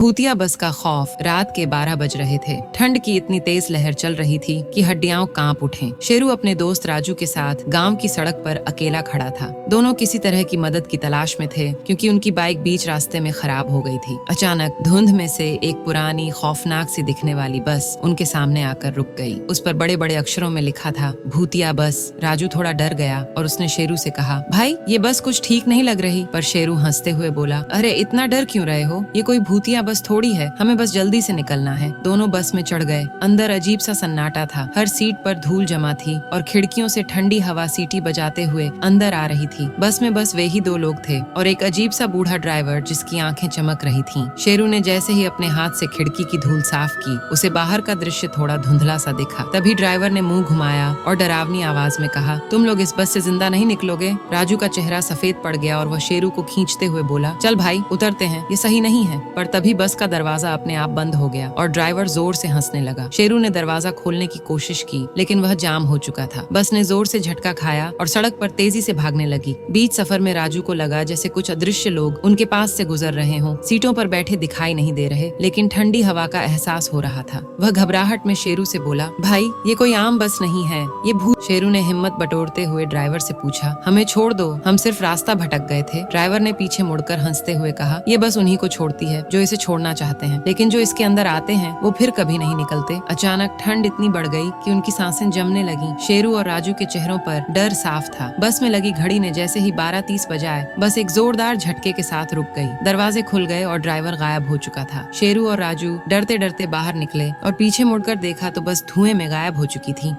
भूतिया बस का खौफ। रात के 12 बज रहे थे। ठंड की इतनी तेज लहर चल रही थी कि हड्डियां कांप उठें। शेरू अपने दोस्त राजू के साथ गांव की सड़क पर अकेला खड़ा था। दोनों किसी तरह की मदद की तलाश में थे क्योंकि उनकी बाइक बीच रास्ते में खराब हो गई थी। अचानक धुंध में से एक पुरानी खौफनाक सी दिखने वाली बस उनके सामने आकर रुक गई। उस पर बड़े बड़े अक्षरों में लिखा था भूतिया बस। राजू थोड़ा डर गया और उसने शेरू से कहा, भाई ये बस कुछ ठीक नहीं लग रही। पर शेरू हंसते हुए बोला, अरे इतना डर क्यों रहे हो, ये कोई भूतिया बस थोड़ी है, हमें बस जल्दी से निकलना है। दोनों बस में चढ़ गए। अंदर अजीब सा सन्नाटा था। हर सीट पर धूल जमा थी और खिड़कियों से ठंडी हवा सीटी बजाते हुए अंदर आ रही थी। बस में बस वे ही दो लोग थे और एक अजीब सा बूढ़ा ड्राइवर जिसकी आंखें चमक रही थीं। शेरू ने जैसे ही अपने हाथ से खिड़की की धूल साफ की, उसे बाहर का दृश्य थोड़ा धुंधला सा दिखा। तभी ड्राइवर ने मुंह घुमाया और डरावनी आवाज में कहा, तुम लोग इस बस से जिंदा नहीं निकलोगे। राजू का चेहरा सफेद पड़ गया और वह शेरू को खींचते हुए बोला, चल भाई उतरते हैं, ये सही नहीं है। पर तभी बस का दरवाजा अपने आप बंद हो गया और ड्राइवर जोर से हंसने लगा। शेरू ने दरवाजा खोलने की कोशिश की लेकिन वह जाम हो चुका था। बस ने जोर से झटका खाया और सड़क पर तेजी से भागने लगी। बीच सफर में राजू को लगा जैसे कुछ अदृश्य लोग उनके पास से गुजर रहे हों। सीटों पर बैठे दिखाई नहीं दे रहे लेकिन ठंडी हवा का एहसास हो रहा था। वह घबराहट में शेरू से बोला, भाई ये कोई आम बस नहीं है, ये भूत। शेरू ने हिम्मत बटोरते हुए ड्राइवर से पूछा, हमें छोड़ दो, हम सिर्फ रास्ता भटक गए थे। ड्राइवर ने पीछे मुड़कर हंसते हुए कहा, ये बस उन्हीं को छोड़ती है जो इसे छोड़ना चाहते हैं, लेकिन जो इसके अंदर आते हैं वो फिर कभी नहीं निकलते। अचानक ठंड इतनी बढ़ गई कि उनकी सांसें जमने लगी। शेरू और राजू के चेहरों पर डर साफ था। बस में लगी घड़ी ने जैसे ही 12:30 बजाए, बस एक जोरदार झटके के साथ रुक गई। दरवाजे खुल गए और ड्राइवर गायब हो चुका था। शेरू और राजू डरते डरते बाहर निकले और पीछे मुड़कर देखा तो बस धुएं में गायब हो चुकी थी।